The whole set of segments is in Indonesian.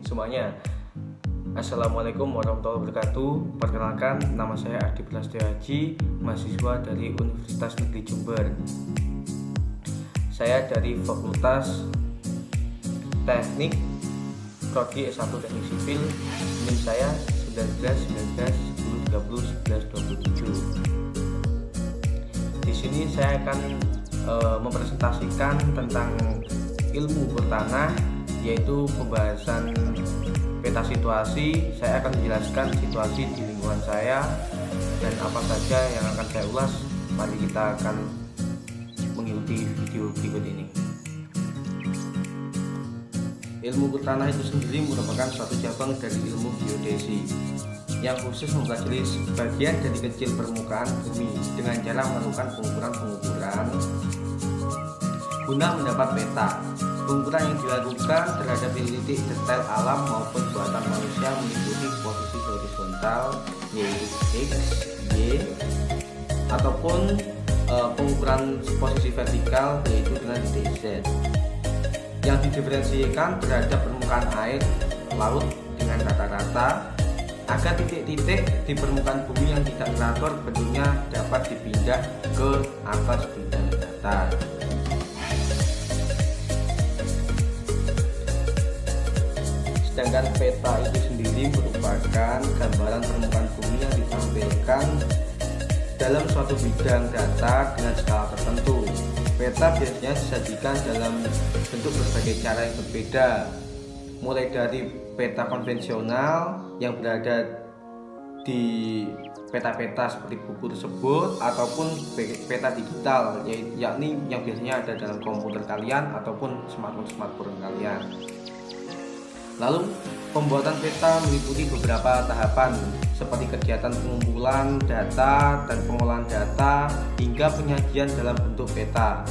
semuanya. Assalamualaikum warahmatullahi wabarakatuh. Perkenalkan, nama saya Adi Prasetyo Haji, mahasiswa dari Universitas Negeri Jember. Saya dari Fakultas Teknik Prodi S1 Teknik Sipil. NIM saya 19 Di sini saya akan mempresentasikan tentang ilmu ukur tanah, yaitu pembahasan peta situasi. Saya akan menjelaskan situasi di lingkungan saya dan apa saja yang akan saya ulas. Mari kita akan mengikuti video berikut ini. Ilmu ukur tanah itu sendiri merupakan suatu cabang dari ilmu geodesi yang khusus mempelajari sebagian dari kecil permukaan bumi dengan cara melakukan pengukuran guna mendapat peta. Pengukuran yang dilakukan terhadap titik detail alam maupun buatan manusia meliputi posisi horizontal yaitu X, Y, ataupun pengukuran posisi vertikal yaitu dengan titik Z, yang didiferensikan terhadap permukaan air laut dengan rata-rata, agar titik-titik di permukaan bumi yang tidak teratur bentuknya dapat dipindah ke atas bidang datar. Sedangkan peta itu sendiri merupakan gambaran permukaan bumi yang ditampilkan dalam suatu bidang datar dengan skala tertentu. Peta biasanya disajikan dalam bentuk berbagai cara yang berbeda, mulai dari peta konvensional yang berada di peta-peta seperti buku tersebut, ataupun peta digital yakni yang biasanya ada dalam komputer kalian ataupun smartphone kalian. Lalu pembuatan peta meliputi beberapa tahapan seperti kegiatan pengumpulan data dan pengolahan data hingga penyajian dalam bentuk peta.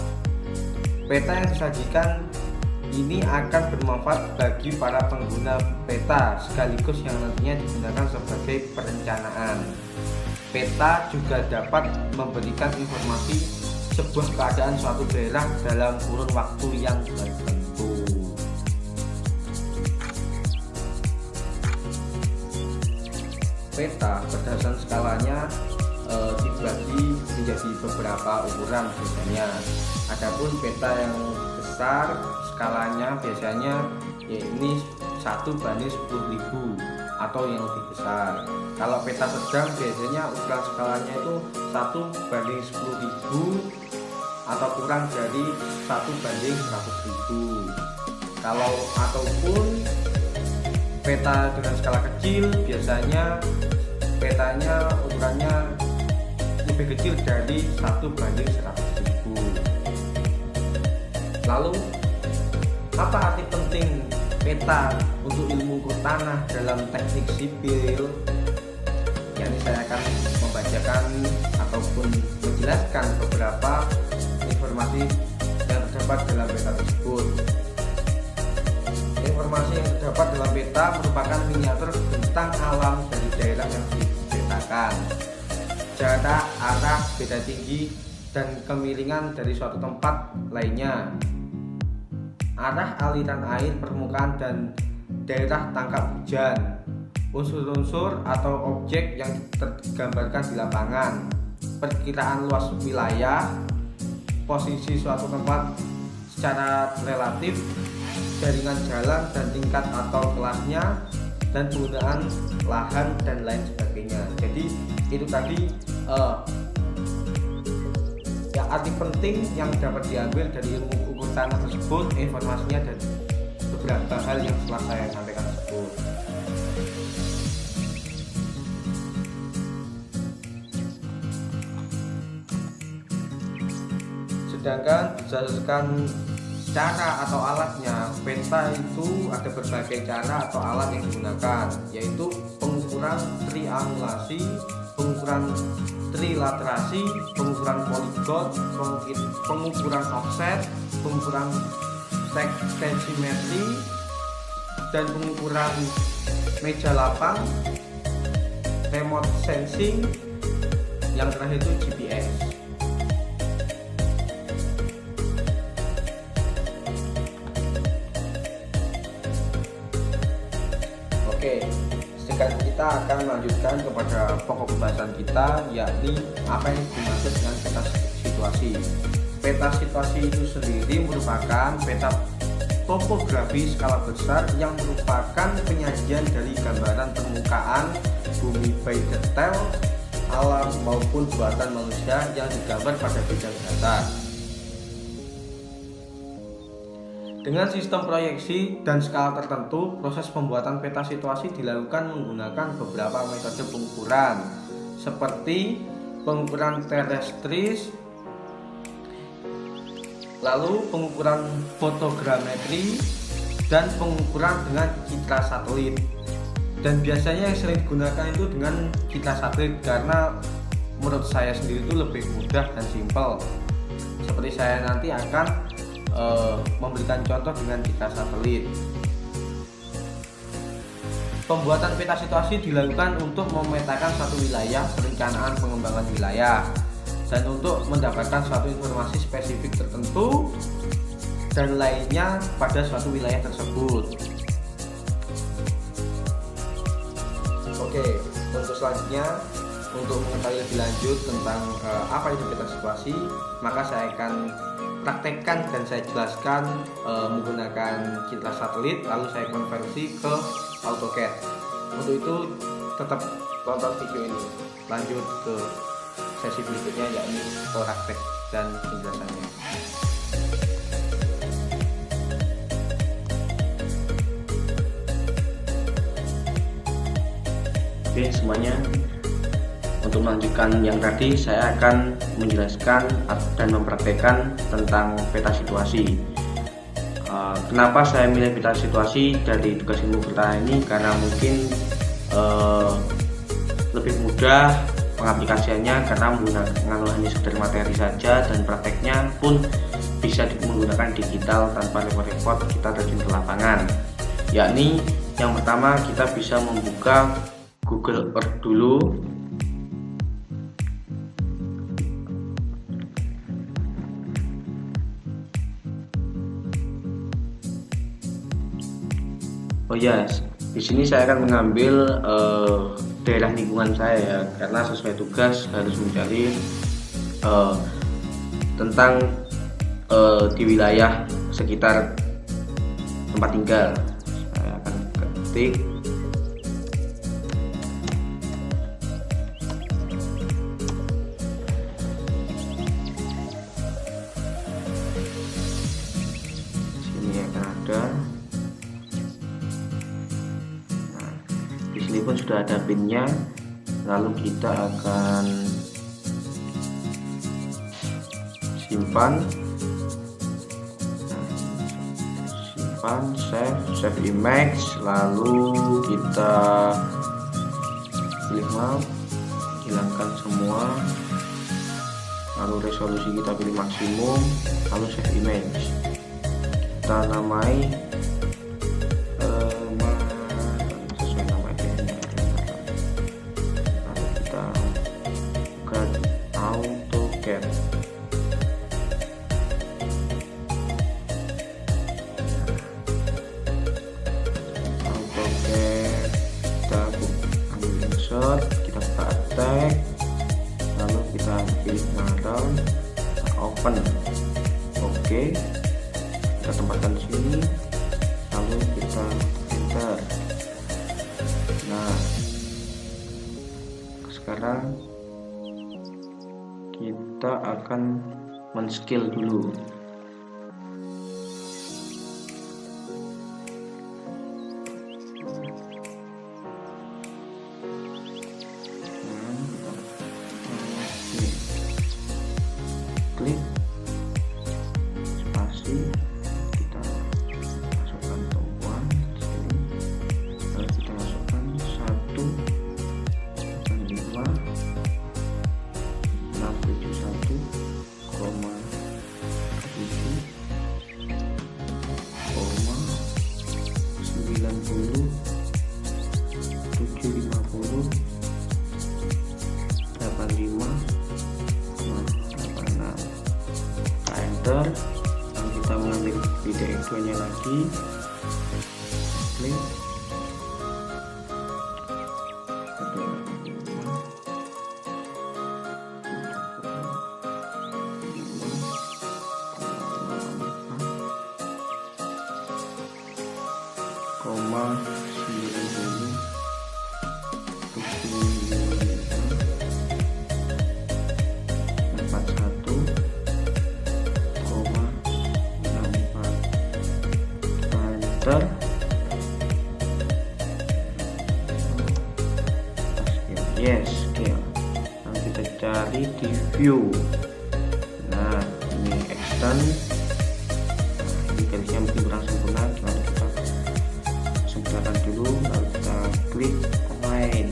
Peta yang disajikan ini akan bermanfaat bagi para pengguna peta sekaligus yang nantinya digunakan sebagai perencanaan. Peta juga dapat memberikan informasi sebuah keadaan suatu daerah dalam kurun waktu yang tertentu. Peta berdasarkan skalanya dibagi menjadi beberapa ukuran biasanya. Adapun peta yang besar skalanya biasanya ini 1/10.000 atau yang lebih besar. Kalau peta sedang biasanya ukuran skalanya itu 1/10.000 atau kurang dari 1/100.000. Kalau ataupun peta dengan skala kecil biasanya petanya ukurannya lebih kecil dari 1/100.000. Lalu apa arti penting peta untuk ilmu ukur tanah dalam teknik sipil? Yakni saya akan membacakan ataupun menjelaskan beberapa informasi yang terdapat dalam peta tersebut. Informasi yang terdapat dalam peta merupakan miniatur bentang alam dari daerah yang dipetakan. Jarak, arah, beda tinggi, dan kemiringan dari suatu tempat lainnya. Arah aliran air, permukaan, dan daerah tangkap hujan. Unsur-unsur atau objek yang tergambarkan di lapangan. Perkiraan luas wilayah, posisi suatu tempat secara relatif, jaringan jalan dan tingkat atau kelasnya, dan penggunaan lahan dan lain sebagainya. Jadi itu tadi arti penting yang dapat diambil dari ilmu ukur tanah tersebut, informasinya dan beberapa hal yang telah saya sampaikan tersebut. Sedangkan berdasarkan cara atau alatnya, peta itu ada berbagai cara atau alat yang digunakan, yaitu pengukuran triangulasi, pengukuran trilaterasi, pengukuran poligon, pengukuran offset, pengukuran tensimetri, dan pengukuran meja lapang, remote sensing, yang terakhir itu GPS. kita akan melanjutkan kepada pokok pembahasan kita, yakni apa yang dimaksud dengan peta situasi. Peta situasi itu sendiri merupakan peta topografi skala besar yang merupakan penyajian dari gambaran permukaan bumi baik detail alam maupun buatan manusia yang digambar pada bidang datar. Dengan sistem proyeksi dan skala tertentu, proses pembuatan peta situasi dilakukan menggunakan beberapa metode pengukuran seperti pengukuran terrestris, lalu pengukuran fotogrametri, dan pengukuran dengan citra satelit. Dan biasanya yang sering digunakan itu dengan citra satelit karena menurut saya sendiri itu lebih mudah dan simpel. Seperti saya nanti akan memberikan contoh dengan citra satelit. Pembuatan peta situasi dilakukan untuk memetakan suatu wilayah, perencanaan pengembangan wilayah, dan untuk mendapatkan suatu informasi spesifik tertentu dan lainnya pada suatu wilayah tersebut. Oke, untuk selanjutnya, untuk mengetahui lebih lanjut tentang apa itu peta situasi, maka saya akan praktekkan dan saya jelaskan menggunakan citra satelit, lalu saya konversi ke AutoCAD. Untuk itu tetap tonton video ini. Lanjut ke sesi berikutnya, yakni praktek dan penjelasannya. Oke semuanya, untuk melanjutkan yang tadi, saya akan menjelaskan dan mempraktekkan tentang peta situasi. Kenapa saya milih peta situasi dari tugas ilmu pertanian ini? Karena mungkin lebih mudah pengaplikasiannya karena menggunakan hanya sekedar materi saja, dan prakteknya pun bisa menggunakan digital tanpa repot-repot kita terjun ke lapangan. Yakni yang pertama, kita bisa membuka Google Earth dulu. Oh yes, di sini saya akan mengambil daerah lingkungan saya ya, karena sesuai tugas harus mencari tentang di wilayah sekitar tempat tinggal. Saya akan ketik sini, akan ada. Di sini pun sudah ada pinnya, lalu kita akan simpan, save image, lalu kita pilih map, hilangkan semua, lalu resolusi kita pilih maksimum, lalu save image, kita namai AutoCAD. Kita ambil insert, kita buka tag, lalu kita pilih modal, open. Oke, kita tempatkan di sini, lalu kita enter. Nah, sekarang kita akan men-scale dulu. Klik spasi, kita masukkan tumpuan sini, lalu kita masukkan 1,7, enter. Dan kita mengambil PDX2 nya lagi, klik. yes, scale. Nah, kita cari di view. Nah, ini extend. Ini garisnya mungkin kurang sempurna, lalu kita sempurnakan dulu, lalu kita klik align.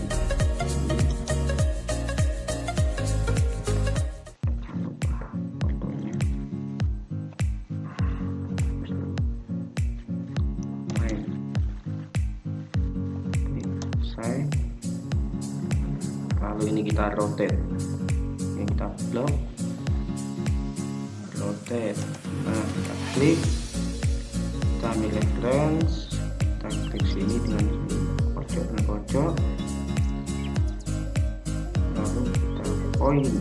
Lalu ini kita rotate, ini kita blok, rotate. Nah, kita klik, kita ambil reference, kita klik sini dengan pojok, lalu kita point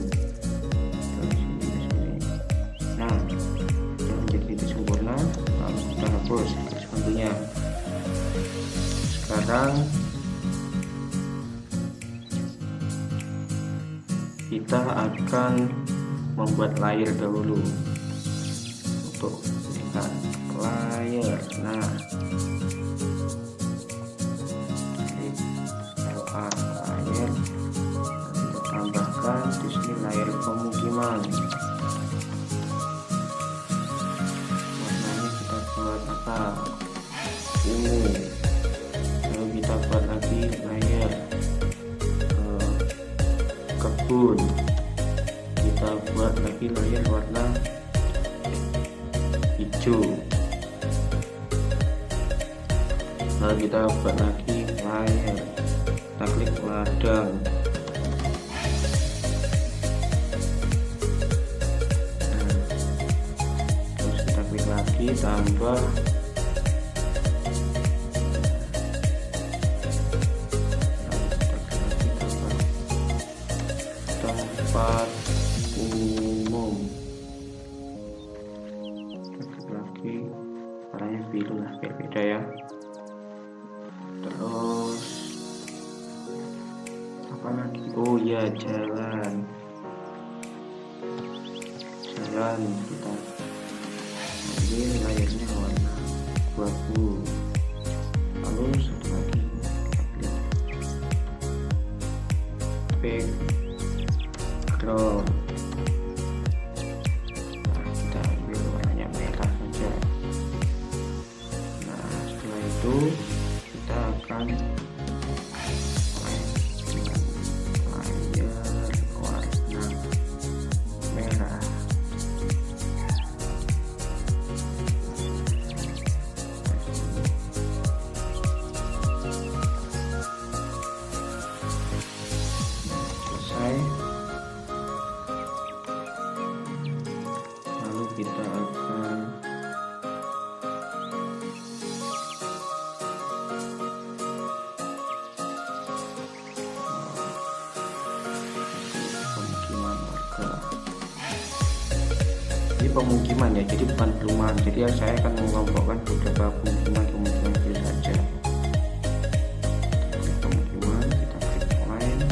dari sini ke sini. Nah, sudah menjadi titik sempurna. Lalu kita hapus garis bantunya. Sekarang kita akan membuat layer dahulu. Untuk lihat layer, nah klik LA layer, kita tambahkan di sini layer pemukiman. Warnanya kita buat apa? Ungu. Lalu kita buat lagi layer kebun, kita buat lagi layer warna hijau. Lalu kita buat lagi layer, kita klik ladang. Nah, terus kita klik lagi tambah. Tempat umum, lagi warnanya biru lah, beda ya. Terus apa lagi? Oh ya, jalan kita ambil layarnya warna abu-abu. Lalu satu lagi kita klik background. Nah, kita ambil warnanya merah saja. Nah, setelah itu kita akan layer warna merah. Selesai. Kita akan pemukiman warga. Ini pemukiman ya, jadi bukan perumahan. Jadi saya akan mengelompokkan beberapa pemukiman itu saja. Pemukiman, kita klik line.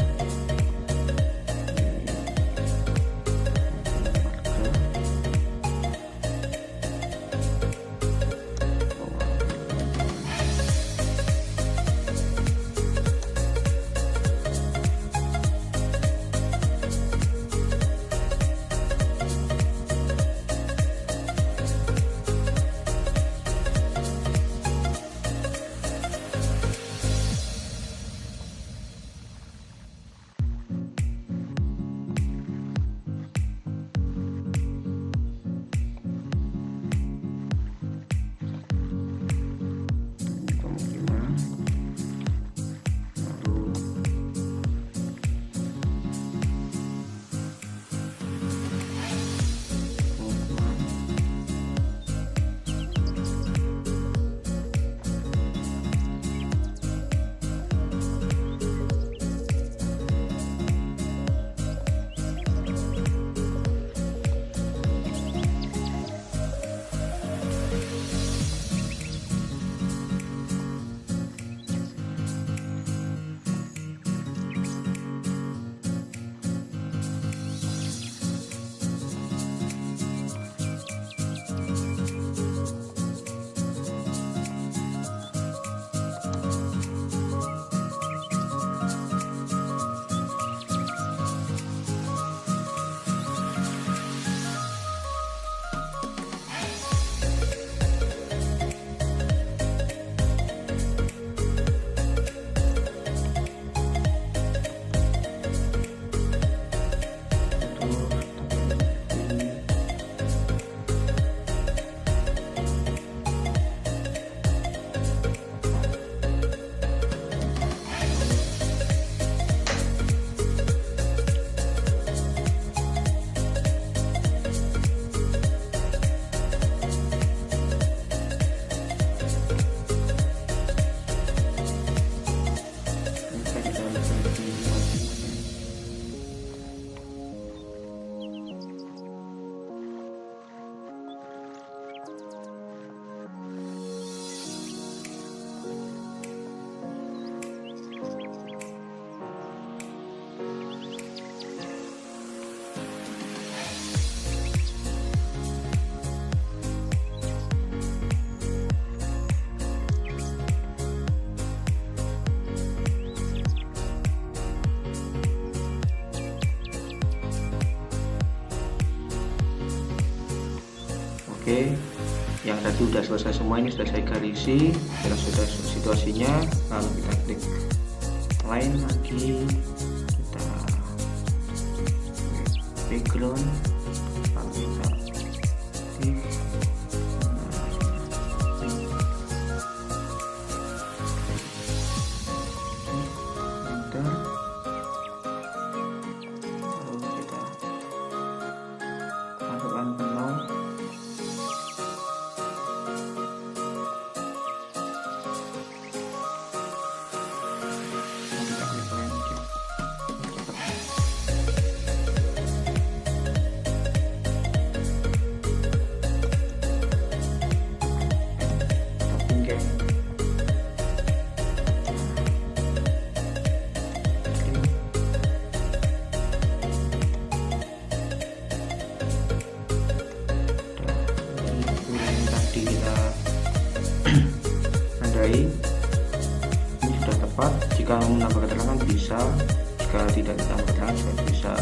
yang tadi udah selesai semua, ini sudah saya garisi dan sudah situasinya. Lalu kita klik lain lagi, kita background, lalu kita klik enter, lalu kita masukkan penuh. Andai ini sudah tepat. Jika menambah keterangan bisa, jika tidak ditambah keterangan juga bisa.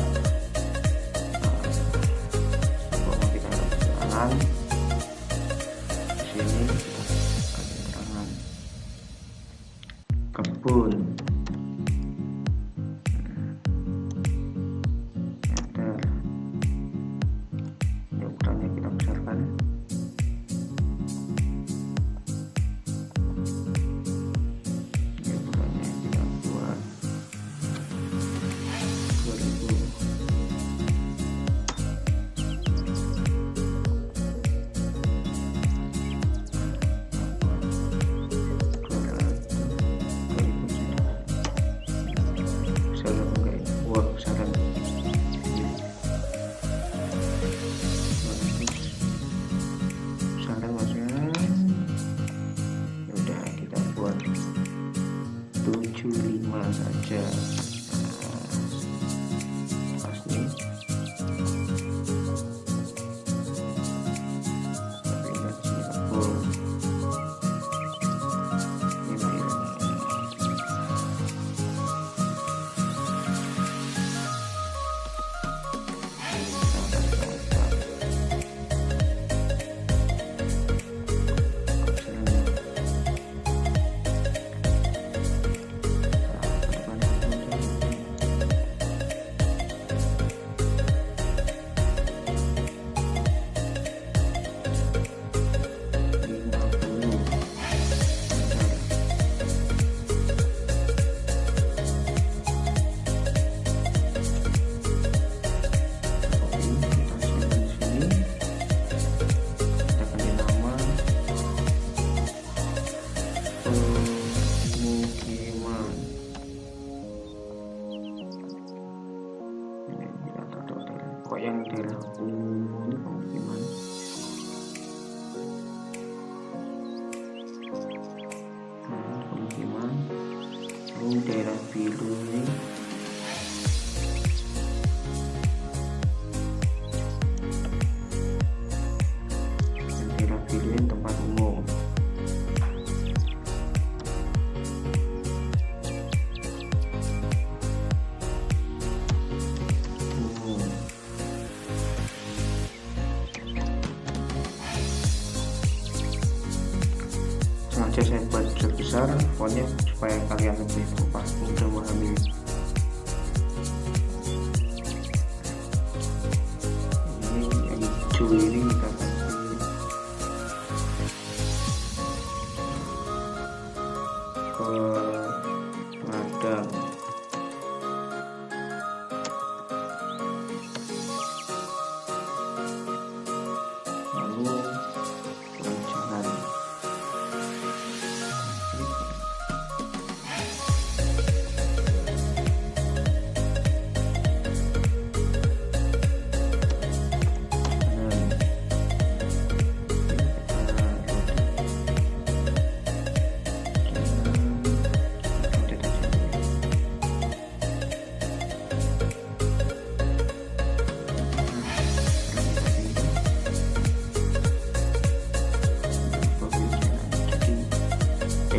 Bahwa kita ada keterangan di sini, kita kasih keterangan kebun. Ini ukurannya kita besarkan. Buat 75 saja. Pas nih. Tapi enggak sini kebun. Yang daerah ini pemukiman. Pemukiman. Lalu daerah biru ini tempat umum. Sengaja saya buat besar fontnya supaya kalian lebih mudah memahami. Ini yang hijau ini kita kasih ke ladang. Lalu jalan.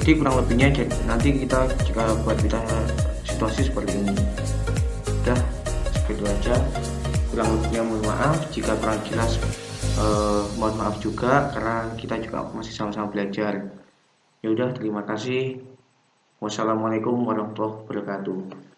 Jadi kurang lebihnya nanti kita jika buat kita situasi seperti ini. Udah segitu aja, kurang lebihnya mohon maaf jika kurang jelas. Mohon maaf juga karena kita juga masih sama-sama belajar. Ya udah, terima kasih. Wassalamualaikum warahmatullahi wabarakatuh.